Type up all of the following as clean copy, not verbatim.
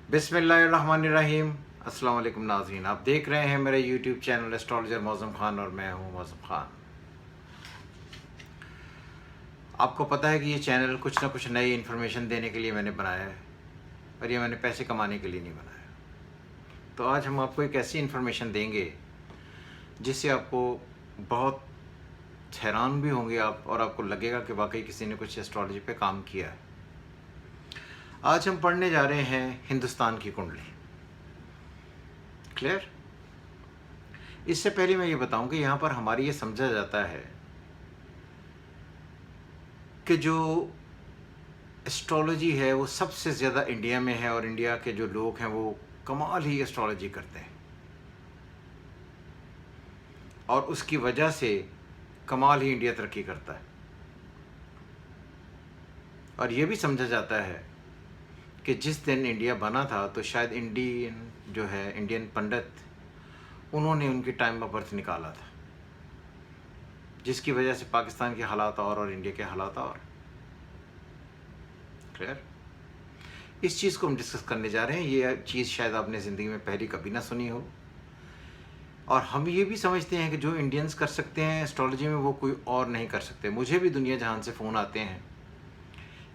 बिस्मिल्लाहिर्रहमानिर्रहीम। अस्सलाम वालेकुम नाज़रीन, आप देख रहे हैं मेरे YouTube channel astrologer Mauzam Khan और मैं हूं मौज़म ख़ान। आपको पता है कि ये चैनल कुछ ना कुछ नई इन्फॉर्मेशन देने के लिए मैंने बनाया है और ये मैंने पैसे कमाने के लिए नहीं बनाया। तो आज हम आपको एक ऐसी इन्फॉर्मेशन देंगे जिससे आपको बहुत हैरान भी होंगे आप, और आपको लगेगा कि वाकई किसी ने कुछ एस्ट्रोलॉजी पे काम किया है। आज हम पढ़ने जा रहे हैं हिंदुस्तान की कुंडली। क्लियर? इससे पहले मैं ये बताऊं कि यहाँ पर हमारी ये समझा जाता है कि जो एस्ट्रोलॉजी है वो सबसे ज़्यादा इंडिया में है और इंडिया के जो लोग हैं वो कमाल ही एस्ट्रोलॉजी करते हैं और उसकी वजह से कमाल ही इंडिया तरक्की करता है। और ये भी समझा जाता है कि जिस दिन इंडिया बना था तो शायद इंडियन पंडित उन्होंने उनकी टाइम ऑफ बर्थ निकाला था, जिसकी वजह से पाकिस्तान के हालात और इंडिया के हालात और। क्लियर? इस चीज़ को हम डिस्कस करने जा रहे हैं। ये चीज़ शायद आपने ज़िंदगी में पहले कभी ना सुनी हो, और हम ये भी समझते हैं कि जो इंडियंस कर सकते हैं एस्ट्रोलॉजी में वो कोई और नहीं कर सकते। मुझे भी दुनिया जहान से फ़ोन आते हैं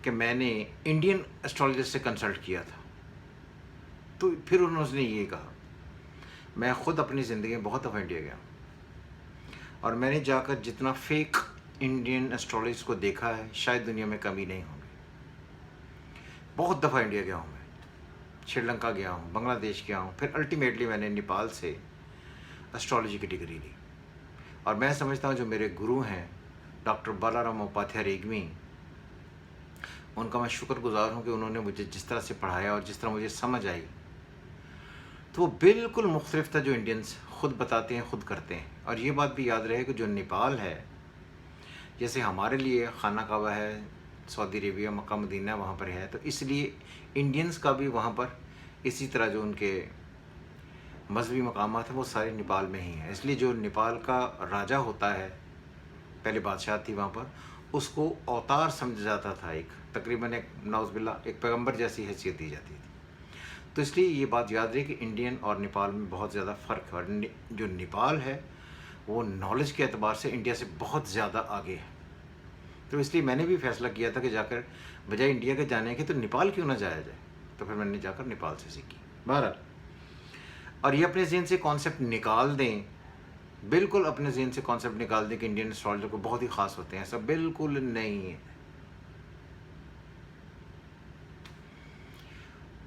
कि मैंने इंडियन एस्ट्रोलॉजर से कंसल्ट किया था, तो फिर उन्होंने ये कहा। मैं ख़ुद अपनी ज़िंदगी में बहुत दफ़ा इंडिया गया और मैंने जाकर जितना फेक इंडियन एस्ट्रोलॉजिस्ट को देखा है शायद दुनिया में कमी नहीं होगी। बहुत दफ़ा इंडिया गया हूँ, मैं श्रीलंका गया हूँ, बांग्लादेश गया हूँ, फिर अल्टीमेटली मैंने नेपाल से एस्ट्रोलॉजी की डिग्री ली। और मैं समझता हूँ जो मेरे गुरु हैं डॉक्टर बालाराम उपाध्याय रेग्मी, उनका मैं शुक्रगुजार हूँ कि उन्होंने मुझे जिस तरह से पढ़ाया और जिस तरह मुझे समझ आई, तो वो बिल्कुल मुख्तलिफ था जो इंडियंस ख़ुद बताते हैं, ख़ुद करते हैं। और ये बात भी याद रहे कि जो नेपाल है, जैसे हमारे लिए खाना काबा है, सऊदी अरेबिया, मक्का मदीना वहाँ पर है, तो इसलिए इंडियंस का भी वहाँ पर इसी तरह जो उनके मजहबी मकामात हैं वो सारे नेपाल में ही हैं। इसलिए जो नेपाल का राजा होता है, पहले बादशाह थी वहाँ पर, उसको अवतार समझा जाता था, एक तकरीबन एक नौज़बिल्ला एक पैगंबर जैसी हैसियत दी जाती थी। तो इसलिए ये बात याद रहे कि इंडियन और नेपाल में बहुत ज़्यादा फ़र्क है। और जो नेपाल है वो नॉलेज के एतबार से इंडिया से बहुत ज़्यादा आगे है। तो इसलिए मैंने भी फ़ैसला किया था कि जाकर बजाय इंडिया के जाने के तो नेपाल क्यों ना जाया जाए। तो फिर मैंने जाकर नेपाल से सीखी। बहरहाल, और ये अपने ज़हन से कॉन्सेप्ट निकाल दें, बिल्कुल अपने ज़हन से कॉन्सेप्ट निकाल दें कि इंडियन एस्ट्रोलॉजर को बहुत ही ख़ास होते हैं, ऐसा बिल्कुल नहीं है।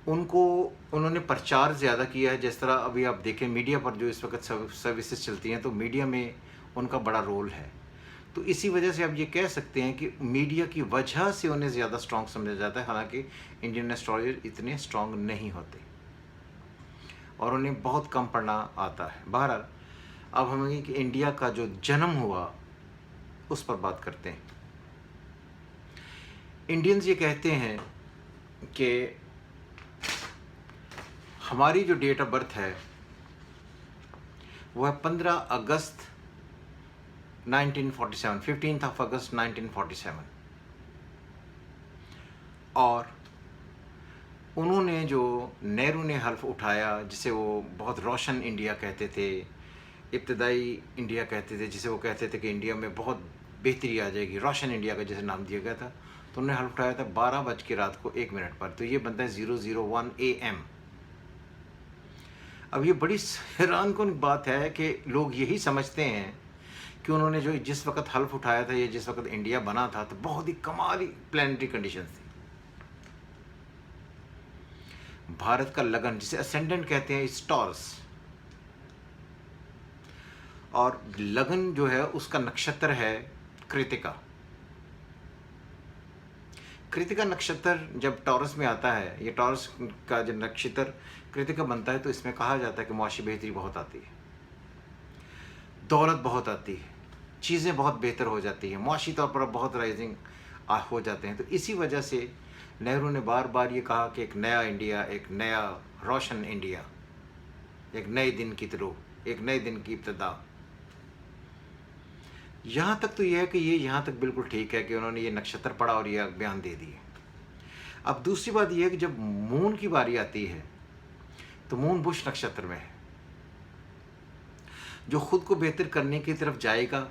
उन्होंने प्रचार ज़्यादा किया है। जिस तरह अभी आप देखें मीडिया पर जो इस वक्त सर्विसेज चलती हैं, तो मीडिया में उनका बड़ा रोल है। तो इसी वजह से आप ये कह सकते हैं कि मीडिया की वजह से उन्हें ज़्यादा स्ट्रॉन्ग समझा जाता है, हालांकि इंडियन एस्ट्रोलॉजर इतने स्ट्रॉन्ग नहीं होते और उन्हें बहुत कम पढ़ना आता है। बहरहाल, अब हमें कि इंडिया का जो जन्म हुआ उस पर बात करते हैं। इंडियंस ये कहते हैं कि हमारी जो डेट ऑफ बर्थ है वो है 15 अगस्त 1947, 15 ऑफ अगस्त 1947। और उन्होंने जो नेहरू ने हल्फ उठाया, जिसे वो बहुत रोशन इंडिया कहते थे, इब्तदाई इंडिया कहते थे, जिसे वो कहते थे कि इंडिया में बहुत बेहतरी आ जाएगी, रोशन इंडिया का जैसे नाम दिया गया था, तो उन्होंने हल्फ उठाया था 12 बज के रात को 1 मिनट पर। तो ये बनता है 001 AM। अब ये बड़ी हैरानकुन बात है कि लोग यही समझते हैं कि उन्होंने जो जिस वक्त हल्फ उठाया था, ये जिस वक्त इंडिया बना था, तो बहुत ही कमाली प्लानिटरी कंडीशंस थी। भारत का लगन, जिसे असेंडेंट कहते हैं, इस टॉरस, और लगन जो है उसका नक्षत्र है कृतिका। कृतिका नक्षत्र जब टॉरस में आता है, ये टॉरस का जब नक्षत्र कृतिका बनता है, तो इसमें कहा जाता है कि मुआशी बेहतरी बहुत आती है, दौलत बहुत आती है, चीज़ें बहुत बेहतर हो जाती हैं, मुआशी तौर पर बहुत राइजिंग हो जाते हैं। तो इसी वजह से नेहरू ने बार बार ये कहा कि एक नया इंडिया, एक नया रोशन इंडिया, एक नए दिन की तरह, एक नए दिन की इब्तिदा। यहाँ तक तो यह है कि ये यहाँ तक बिल्कुल ठीक है कि उन्होंने ये नक्षत्र पढ़ा और ये बयान दे दिए। अब दूसरी बात यह है कि जब मून की बारी आती है तो मून बुश नक्षत्र में है, जो खुद को बेहतर करने की तरफ जाएगा।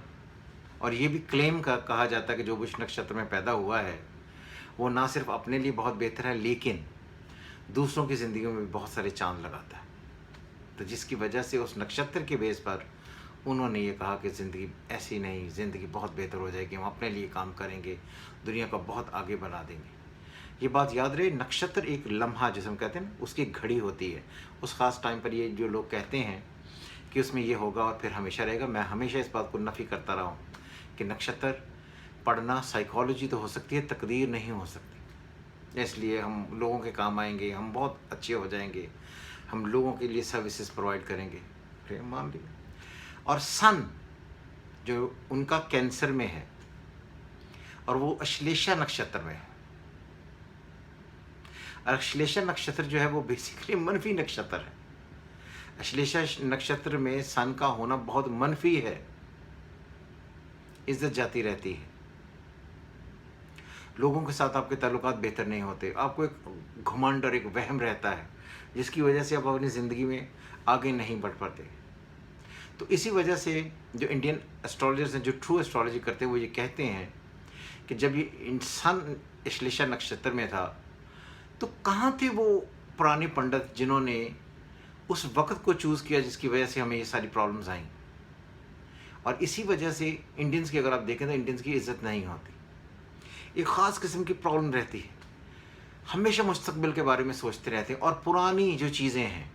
और ये भी क्लेम कहा जाता है कि जो बुश नक्षत्र में पैदा हुआ है वो ना सिर्फ अपने लिए बहुत बेहतर है, लेकिन दूसरों की ज़िंदगी में भी बहुत सारे चांद लगाता है। तो जिसकी वजह से उस नक्षत्र के बेस पर उन्होंने ये कहा कि ज़िंदगी ऐसी नहीं, ज़िंदगी बहुत बेहतर हो जाएगी, हम अपने लिए काम करेंगे, दुनिया को बहुत आगे बढ़ा देंगे। ये बात याद रहे, नक्षत्र एक लम्हा जिसे हम कहते हैं ना, उसकी घड़ी होती है। उस ख़ास टाइम पर ये जो लोग कहते हैं कि उसमें ये होगा और फिर हमेशा रहेगा, मैं हमेशा इस बात को नफ़ी करता रहा हूँ कि नक्षत्र पढ़ना साइकोलॉजी तो हो सकती है, तकदीर नहीं हो सकती। इसलिए हम लोगों के काम आएंगे, हम बहुत अच्छे हो जाएंगे, हम लोगों के लिए सर्विसेज प्रोवाइड करेंगे, फिर मान लीजिए। और सन जो उनका कैंसर में है और वो अश्लेषा नक्षत्र में है। अश्लेषा नक्षत्र जो है वो बेसिकली मनफी नक्षत्र है। अश्लेषा नक्षत्र में सन का होना बहुत मनफी है, इज्जत जाती रहती है, लोगों के साथ आपके ताल्लुकात बेहतर नहीं होते, आपको एक घमंड और एक वहम रहता है जिसकी वजह से आप अपनी ज़िंदगी में आगे नहीं बढ़ पाते। तो इसी वजह से जो इंडियन एस्ट्रोलॉजर्स हैं, जो ट्रू एस्ट्रोलॉजी करते हैं, वो ये कहते हैं कि जब ये इंसान अश्लेषा नक्षत्र में था तो कहाँ थे वो पुराने पंडित जिन्होंने उस वक्त को चूज़ किया जिसकी वजह से हमें ये सारी प्रॉब्लम्स आई। और इसी वजह से इंडियंस की अगर आप देखें तो इंडियंस की इज्जत नहीं होती, एक ख़ास किस्म की प्रॉब्लम रहती है, हमेशा मुस्तकबिल के बारे में सोचते रहते हैं और पुरानी जो चीज़ें हैं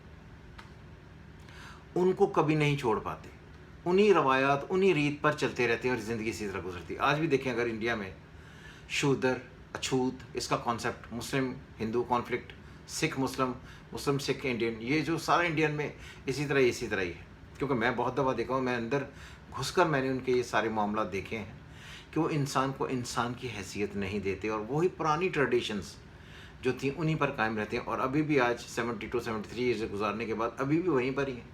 उनको कभी नहीं छोड़ पाते, उन्हीं रवायात उन्हीं रीत पर चलते रहते हैं और ज़िंदगी इसी तरह गुजरती है। आज भी देखें अगर इंडिया में शूद्र अछूत, इसका कॉन्सेप्ट, मुस्लिम हिंदू कॉन्फ्लिक्ट, सिख मुस्लिम, मुस्लिम सिख इंडियन, ये जो सारा इंडियन में इसी तरह ही है। क्योंकि मैं बहुत दफ़ा देखा हूँ, मैं अंदर घुसकर मैंने उनके ये सारे मामला देखे हैं कि वो इंसान को इंसान की हैसियत नहीं देते और वही पुरानी ट्रेडिशंस जो थी उन्हीं पर कायम रहते हैं। और अभी भी आज 72-73 ईयर्स गुजारने के बाद अभी भी वहीं पर ही हैं।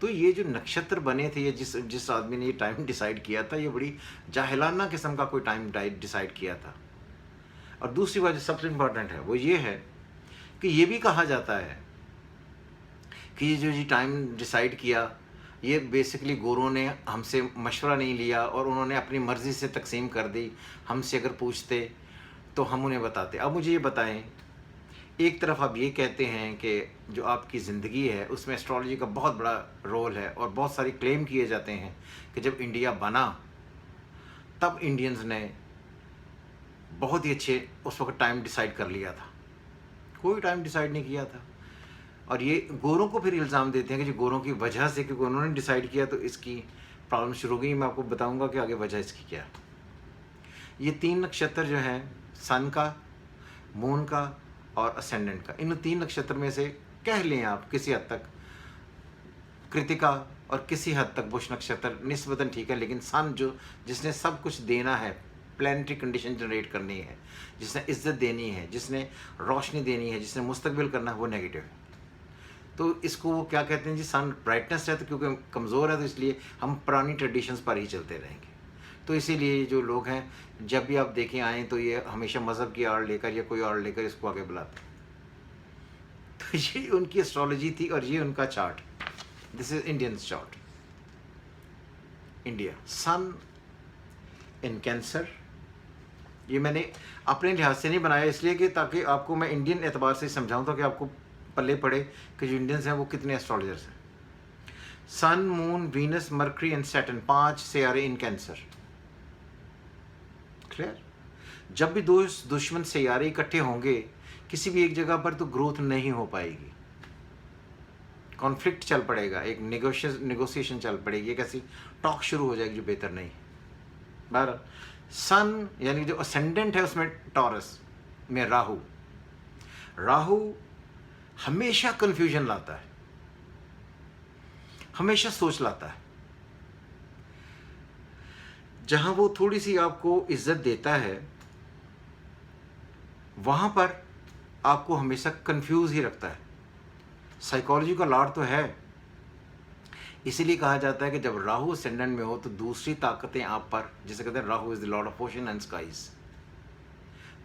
तो ये जो नक्षत्र बने थे, ये जिस आदमी ने ये टाइम डिसाइड किया था, ये बड़ी जाहिलाना किस्म का कोई टाइम डिसाइड किया था। और दूसरी बात जो सबसे इम्पोर्टेंट है वो ये है कि ये भी कहा जाता है कि ये जो जी टाइम डिसाइड किया, ये बेसिकली गोरों ने हमसे मशवरा नहीं लिया और उन्होंने अपनी मर्ज़ी से तकसीम कर दी। हमसे अगर पूछते तो हम उन्हें बताते। अब मुझे ये बताएं, एक तरफ आप ये कहते हैं कि जो आपकी ज़िंदगी है उसमें एस्ट्रोलॉजी का बहुत बड़ा रोल है और बहुत सारे क्लेम किए जाते हैं कि जब इंडिया बना तब इंडियंस ने बहुत ही अच्छे उस वक्त टाइम डिसाइड कर लिया था। कोई टाइम डिसाइड नहीं किया था। और ये गोरों को फिर इल्ज़ाम देते हैं कि जो गोरों की वजह से, क्योंकि उन्होंने डिसाइड किया तो इसकी प्रॉब्लम शुरू हो गई। मैं आपको बताऊंगा कि आगे वजह इसकी क्या है। ये 3 नक्षत्र जो हैं, सन का, मून का और असेंडेंट का, इन 3 नक्षत्र में से कह लें आप किसी हद तक कृतिका और किसी हद तक बुश नक्षत्र निस्बतन ठीक है, लेकिन सन जो जिसने सब कुछ देना है, प्लानिटरी कंडीशन जनरेट करनी है, जिसने इज्जत देनी है, जिसने रोशनी देनी है, जिसने मुस्तकबिल करना है, वो नेगेटिव है। तो इसको वो क्या कहते हैं जी, सन ब्राइटनेस है, तो क्योंकि कमज़ोर है तो इसलिए हम पुरानी ट्रेडिशंस पर ही चलते रहेंगे। तो इसीलिए जो लोग हैं जब भी आप देखें आएँ तो ये हमेशा मज़हब की आड़ लेकर या कोई आड़ लेकर इसको आगे बुलाते हैं। तो ये उनकी एस्ट्रोलॉजी थी और ये उनका chart. This is Indian chart. India, sun in Cancer. ये मैंने अपने लिहाज से नहीं बनाया इसलिए कि ताकि आपको मैं इंडियन एतबार से समझाऊँ ताकि आपको पल्ले पड़े कि जो इंडियंस हैं वो कितने एस्ट्रोलॉजर्स हैं। Sun, moon, Venus, Mercury and Saturn, 5 सितारे इन कैंसर। क्लियर? जब भी दो दुश्मन सितारे इकट्ठे होंगे किसी भी एक जगह पर तो ग्रोथ नहीं हो पाएगी, कॉन्फ्लिक्ट चल पड़ेगा, एक नेगोशिएशन चल पड़ेगी, एक ऐसी टॉक शुरू हो जाएगी जो बेहतर नहीं है। बहरहाल सन यानी जो असेंडेंट है उसमें टॉरस में राहु। राहु हमेशा कंफ्यूजन लाता है, हमेशा सोच लाता है। जहां वो थोड़ी सी आपको इज्जत देता है वहां पर आपको हमेशा कंफ्यूज ही रखता है। साइकोलॉजी का लॉर्ड तो है, इसीलिए कहा जाता है कि जब राहु असेंडेंट में हो तो दूसरी ताकतें आप पर, जैसे कहते हैं Rahu is the lord of ocean and skies,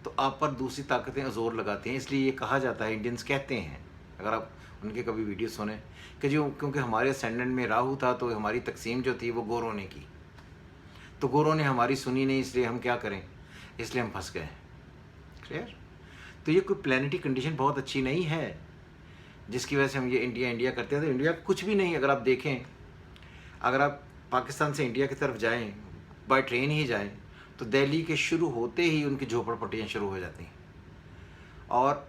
तो आप पर दूसरी ताकतें जोर लगाती हैं। इसलिए ये कहा जाता है, इंडियंस कहते हैं अगर आप उनके कभी वीडियो सुने कि जो क्योंकि हमारे असेंडेंट में राहु था तो हमारी तकसीम जो थी वो गोरों ने की, तो गोरों ने हमारी सुनी नहीं, इसलिए हम क्या करें, इसलिए हम फंस गए। क्लियर? तो ये कोई प्लानिटरी कंडीशन बहुत अच्छी नहीं है जिसकी वजह से हम ये इंडिया इंडिया करते हैं। तो इंडिया कुछ भी नहीं। अगर आप देखें, अगर आप पाकिस्तान से इंडिया की तरफ जाएं, बाय ट्रेन ही जाएं, तो दिल्ली के शुरू होते ही उनकी झोपड़पट्टियाँ शुरू हो जाती हैं। और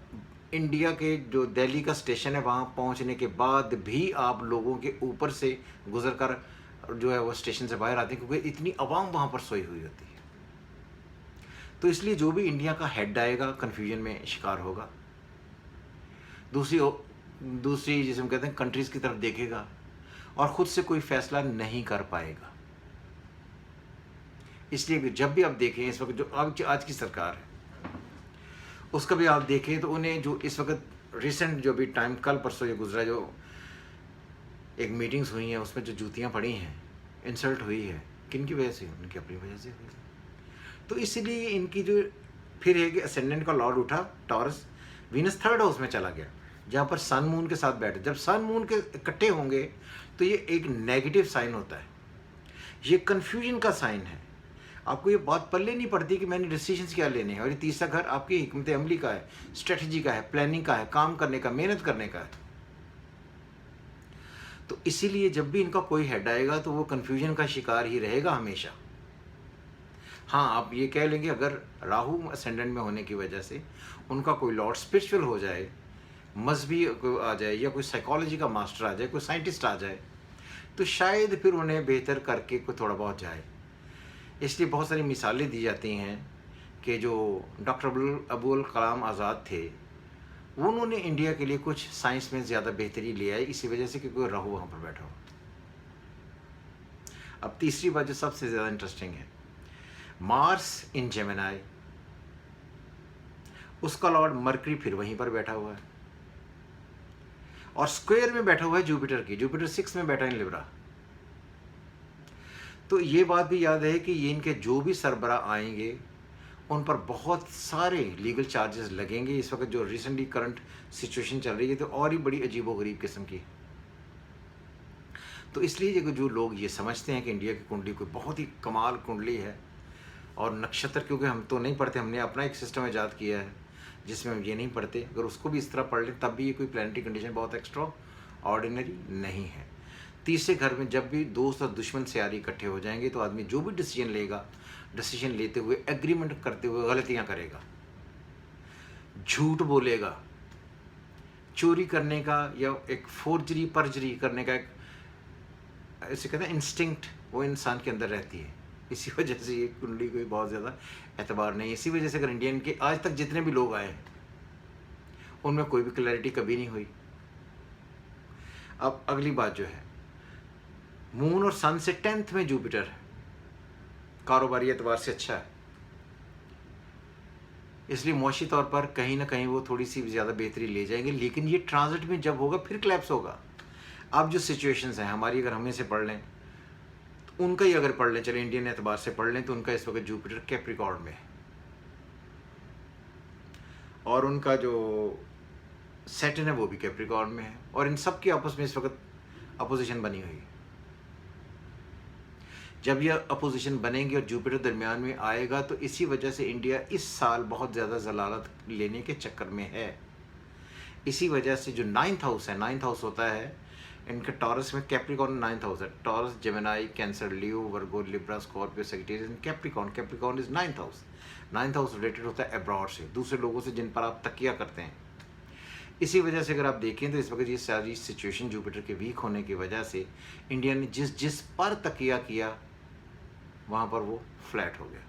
इंडिया के जो दिल्ली का स्टेशन है वहाँ पहुँचने के बाद भी आप लोगों के ऊपर से गुजर कर जो है वो स्टेशन से बाहर आते हैं, क्योंकि इतनी आवाम वहाँ पर सोई हुई होती है। तो इसलिए जो भी इंडिया का हेड आएगा कन्फ्यूजन में शिकार होगा। दूसरी जिसे हम कहते हैं कंट्रीज़ की तरफ देखेगा और ख़ुद से कोई फैसला नहीं कर पाएगा। इसलिए जब भी आप देखें इस वक्त जो आज की सरकार है उसका भी आप देखें तो उन्हें जो इस वक्त रिसेंट जो भी टाइम कल परसों ये गुजरा, जो एक मीटिंग्स हुई हैं उसमें जो जूतियाँ पड़ी हैं, इंसल्ट हुई है, किन की वजह से? उनकी अपनी वजह से हुई। तो इसलिए इनकी जो फिर है कि असेंडेंट का लॉर्ड उठा टॉरस, वीनस थर्ड हाउस में चला गया जहाँ पर सन मून के साथ बैठे। जब सन मून के इकट्ठे होंगे तो ये एक नेगेटिव साइन होता है, ये कन्फ्यूजन का साइन है। आपको ये बात पल्ले नहीं पड़ती कि मैंने डिसीजंस क्या लेने हैं। और ये तीसरा घर आपकी हिकमत अमली का है, स्ट्रेटजी का है, प्लानिंग का है, काम करने का, मेहनत करने का है। तो इसीलिए जब भी इनका कोई हेड आएगा तो वो कन्फ्यूजन का शिकार ही रहेगा हमेशा। हाँ, आप ये कह लेंगे अगर राहु असेंडेंट में होने की वजह से उनका कोई लॉर्ड स्पिरिचुअल हो जाए, मजहबी आ जाए, या कोई साइकोलॉजी का मास्टर आ जाए, कोई साइंटिस्ट आ जाए, तो शायद फिर उन्हें बेहतर करके कोई थोड़ा बहुत जाए। इसलिए बहुत सारी मिसालें दी जाती हैं कि जो डॉक्टर अबुल कलाम आज़ाद थे उन्होंने इंडिया के लिए कुछ साइंस में ज़्यादा बेहतरी ले आई, इसी वजह से क्योंकि राहु वहाँ पर बैठा हो। अब तीसरी बात जो सबसे ज़्यादा इंटरेस्टिंग है, मार्स इन जेमिनी, उसका लॉर्ड मरकरी फिर वहीं पर बैठा हुआ है और स्क्वायर में बैठा हुआ है जुपिटर की। जुपिटर 6 में बैठा है लिब्रा। तो ये बात भी याद है कि ये इनके जो भी सरबरा आएंगे उन पर बहुत सारे लीगल चार्जेस लगेंगे। इस वक्त जो रिसेंटली करंट सिचुएशन चल रही है तो और ही बड़ी अजीबोगरीब किस्म की। तो इसलिए जो लोग ये समझते हैं कि इंडिया की कुंडली कोई बहुत ही कमाल कुंडली है और नक्षत्र, क्योंकि हम तो नहीं पढ़ते, हमने अपना एक सिस्टम ईजाद किया है जिसमें हम ये नहीं पढ़ते, अगर उसको भी इस तरह पढ़ लें तब भी ये कोई प्लानिटरी कंडीशन बहुत एक्स्ट्रा ऑर्डिनरी नहीं है। तीसरे घर में जब भी दोस्त और दुश्मन सियारी इकट्ठे हो जाएंगे तो आदमी जो भी डिसीजन लेगा, डिसीजन लेते हुए एग्रीमेंट करते हुए गलतियां करेगा, झूठ बोलेगा, चोरी करने का या एक फोर्जरी परजरी करने का एक ऐसे कहते हैं इंस्टिंक्ट वो इंसान के अंदर रहती है। इसी वजह से ये कुंडली कोई बहुत ज़्यादा एतबार नहीं। इसी वजह से अगर इंडियन के आज तक जितने भी लोग आए हैं उनमें कोई भी क्लैरिटी कभी नहीं हुई। अब अगली बात जो है, मून और सन से 10th में जुपिटर है, कारोबारी एतबार से अच्छा है, इसलिए मुआशी तौर पर कहीं ना कहीं वो थोड़ी सी ज़्यादा बेहतरी ले जाएंगे। लेकिन ये ट्रांजिट में जब होगा फिर क्लैप्स होगा। अब जो सिचुएशंस हैं हमारी, अगर हमें से पढ़ लें तो उनका ही अगर पढ़ लें, चले इंडियन एतबार से पढ़ लें, तो उनका इस वक्त जुपिटर कैप्रिकॉर्न में है और उनका जो सैटर्न है वो भी कैप्रिकॉर्न में है और इन सब की आपस में इस वक्त अपोजिशन बनी हुई है। जब यह अपोजिशन बनेंगी और जुपिटर दरमियान में आएगा तो इसी वजह से इंडिया इस साल बहुत ज़्यादा जलालत लेने के चक्कर में है। इसी वजह से जो 9th हाउस है, 9th हाउस होता है इनके टॉरस में, कैप्रिकॉर्न 9th हाउस है, taurus, Gemini, cancer, Leo, Virgo, Libra, Scorpio, Sagittarius, Capricorn. Capricorn is 9th house. 9th house related होता है अब्रॉड से, दूसरे लोगों से जिन पर आप तकिया करते हैं। इसी वजह से अगर आप देखें तो इस वक्त ये सारी सिचुएशन जुपिटर के वीक होने की वजह से इंडिया ने जिस पर तकिया किया वहाँ पर वो फ्लैट हो गया।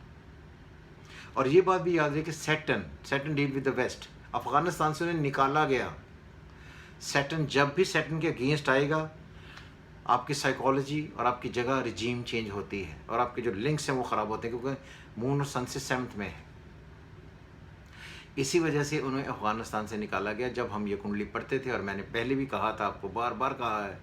और ये बात भी याद है कि Saturn deal with the west, Afghanistan से उन्हें निकाला गया। सैटर्न जब भी सैटर्न के अगेंस्ट आएगा आपकी साइकोलॉजी और आपकी जगह रिजीम चेंज होती है और आपके जो लिंक्स हैं वो ख़राब होते हैं, क्योंकि मून और सन से 7th में है। इसी वजह से उन्हें अफगानिस्तान से निकाला गया। जब हम ये कुंडली पढ़ते थे, और मैंने पहले भी कहा था, आपको बार बार कहा है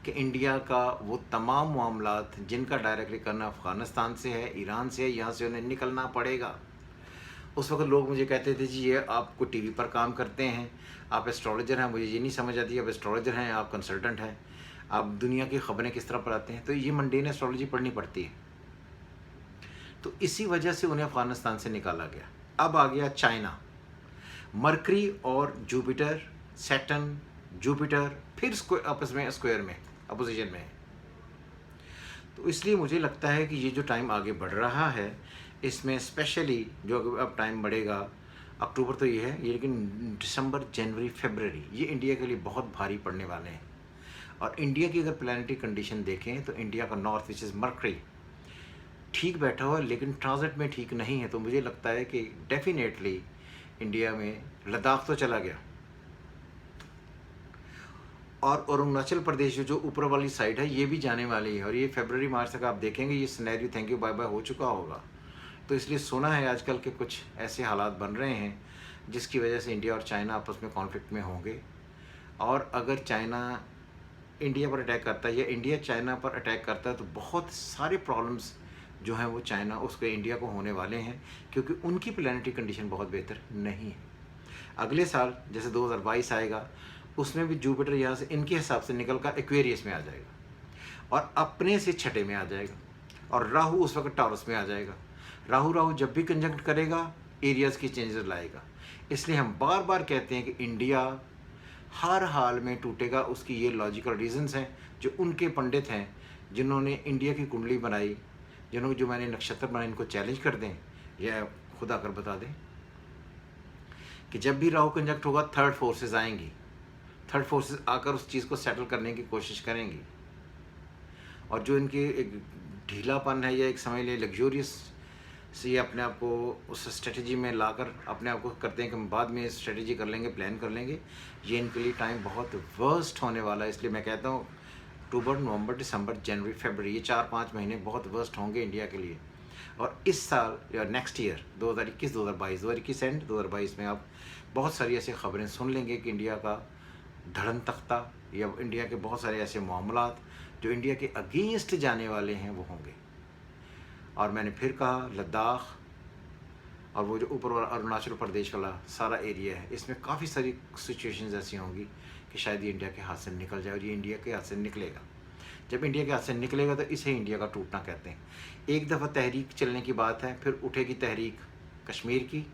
कि इंडिया का वो तमाम मामलात जिनका डायरेक्टली करना अफ़गानिस्तान से है, ईरान से है, यहाँ से उन्हें निकलना पड़ेगा। उस वक़्त लोग मुझे कहते थे जी ये आप कोई टीवी पर काम करते हैं, आप एस्ट्रोलॉजर हैं, मुझे ये नहीं समझ आती आप एस्ट्रोलॉजर हैं, आप कंसल्टेंट हैं, आप दुनिया की खबरें किस तरह पढ़ाते हैं, तो ये मंडेन एस्ट्रोलॉजी पढ़नी पड़ती है। तो इसी वजह से उन्हें अफ़गानिस्तान से निकाला गया। अब आ गया चाइना, मरकरी और जुपिटर, सैटर्न, जुपिटर फिर आपस में स्क्वायर में अपोजिशन में है। तो इसलिए मुझे लगता है कि ये जो टाइम आगे बढ़ रहा है इसमें स्पेशली जो अब टाइम बढ़ेगा, अक्टूबर तो ये है, ये लेकिन दिसंबर, जनवरी, फरवरी ये इंडिया के लिए बहुत भारी पड़ने वाले हैं। और इंडिया की अगर प्लानिटरी कंडीशन देखें तो इंडिया का नॉर्थ विच इज़ मरकरी ठीक बैठा हुआ है, लेकिन ट्रांजिट में ठीक नहीं है। तो मुझे लगता है कि डेफिनेटली इंडिया में लद्दाख तो चला गया, और अरुणाचल प्रदेश जो ऊपर वाली साइड है ये भी जाने वाली है, और ये फरवरी मार्च तक आप देखेंगे ये scenario thank you bye bye हो चुका होगा। तो इसलिए सुना है आजकल के कुछ ऐसे हालात बन रहे हैं जिसकी वजह से इंडिया और चाइना आपस में कॉन्फ्लिक्ट में होंगे, और अगर चाइना इंडिया पर अटैक करता है या इंडिया चाइना पर अटैक करता है तो बहुत सारे प्रॉब्लम्स जो हैं वो चाइना उसके इंडिया को होने वाले हैं, क्योंकि उनकी प्लानिटरी कंडीशन बहुत बेहतर नहीं है। अगले साल जैसे 2022 आएगा उसमें भी जुपिटर यहाँ से इनके हिसाब से निकल कर एक्वेरियस में आ जाएगा और अपने से छठे में आ जाएगा, और राहु उस वक्त टॉरस में आ जाएगा। राहु जब भी कंजंक्ट करेगा एरियाज़ की चेंजेस लाएगा। इसलिए हम बार बार कहते हैं कि इंडिया हर हाल में टूटेगा। उसकी ये लॉजिकल रीजंस हैं जो उनके पंडित हैं जिन्होंने इंडिया की कुंडली बनाई, जो मैंने नक्षत्र बनाए, इनको चैलेंज कर दें या खुद आकर बता दें कि जब भी राहु कंजंक्ट होगा थर्ड फोर्सेस आएंगी, थर्ड फोर्सेस आकर उस चीज़ को सेटल करने की कोशिश करेंगी, और जो इनके एक ढीलापन है या एक समझ लिए लग्जूरियस से ये अपने आप को उस स्ट्रेटजी में लाकर अपने आप को करते हैं कि हम बाद में स्ट्रेटजी कर लेंगे, प्लान कर लेंगे, ये इनके लिए टाइम बहुत वर्स्ट होने वाला है। इसलिए मैं कहता हूँ अक्टूबर, नवंबर, दिसंबर, जनवरी, फरवरी ये 4-5 महीने बहुत वर्स्ट होंगे इंडिया के लिए। और इस साल या नेक्स्ट ईयर 2021 एंड 2022 में आप बहुत सारी ऐसी खबरें सुन लेंगे कि इंडिया का धड़न तख्ता या इंडिया के बहुत सारे ऐसे मामलात जो इंडिया के अगेंस्ट जाने वाले हैं वो होंगे। और मैंने फिर कहा लद्दाख और वो जो ऊपर वाला अरुणाचल प्रदेश वाला सारा एरिया है, इसमें काफ़ी सारी सिचुएशंस ऐसी होंगी कि शायद ये इंडिया के हाथ से निकल जाए, और ये इंडिया के हाथ से निकलेगा। जब इंडिया के हाथ से निकलेगा तो इसे इंडिया का टूटना कहते हैं। एक दफ़ा तहरीक चलने की बात है, फिर उठेगी तहरीक कश्मीर की,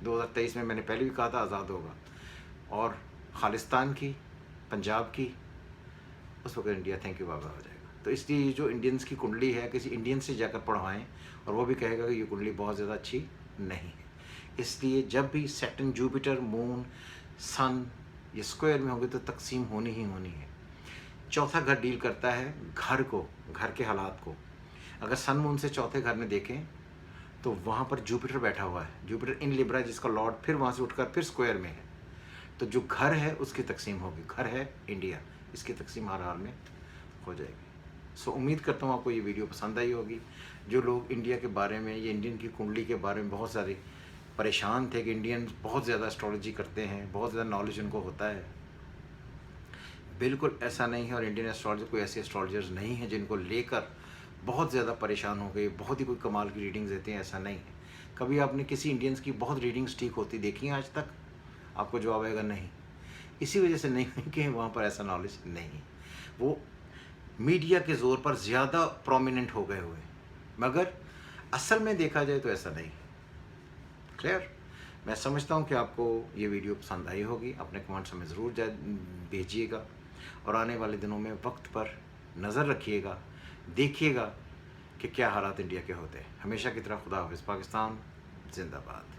2023 में मैंने पहले भी कहा था आज़ाद होगा, और खालिस्तान की, पंजाब की, उस वक्त इंडिया थैंक यू बाबा हो जाएगा। तो इसलिए जो इंडियंस की कुंडली है किसी इंडियन से जाकर पढ़वाएं और वो भी कहेगा कि ये कुंडली बहुत ज़्यादा अच्छी नहीं है। इसलिए जब भी सैटर्न, जुपिटर, मून, सन ये स्क्वायर में होंगे तो तकसीम होनी ही होनी है। चौथा घर डील करता है घर को, घर के हालात को। अगर सन मून से चौथे घर में देखें तो वहाँ पर जुपिटर बैठा हुआ है, जुपिटर इन लिब्रा जिसका लॉर्ड फिर वहाँ से उठकर फिर स्क्वायर में है। तो जो घर है उसकी तकसीम होगी, घर है इंडिया, इसकी तकसीम हर हाल में हो जाएगी। सो उम्मीद करता हूँ आपको ये वीडियो पसंद आई होगी। जो लोग इंडिया के बारे में, ये इंडियन की कुंडली के बारे में बहुत सारे परेशान थे कि इंडियन बहुत ज़्यादा एस्ट्रोलॉजी करते हैं, बहुत ज़्यादा नॉलेज उनको होता है, बिल्कुल ऐसा नहीं है। और इंडियन एस्ट्रोलॉजर कोई ऐसे एस्ट्रोलॉजर्स नहीं हैं जिनको लेकर बहुत ज़्यादा परेशान हो गए, बहुत ही कोई कमाल की रीडिंग्स देते हैं, ऐसा नहीं है। कभी आपने किसी इंडियंस की बहुत रीडिंग्स ठीक होती देखी हैं आज तक? आपको जवाब आएगा नहीं। इसी वजह से नहीं हुई कि वहाँ पर ऐसा नॉलेज नहीं, वो मीडिया के ज़ोर पर ज़्यादा प्रोमिनेंट हो गए हुए, मगर असल में देखा जाए तो ऐसा नहीं। क्लियर? मैं समझता हूँ कि आपको ये वीडियो पसंद आई होगी। अपने कमेंट्स हमें ज़रूर भेजिएगा, और आने वाले दिनों में वक्त पर नज़र रखिएगा, देखिएगा कि क्या हालात इंडिया के होते हैं। हमेशा की तरह खुदा हाफिज़। पाकिस्तान जिंदाबाद।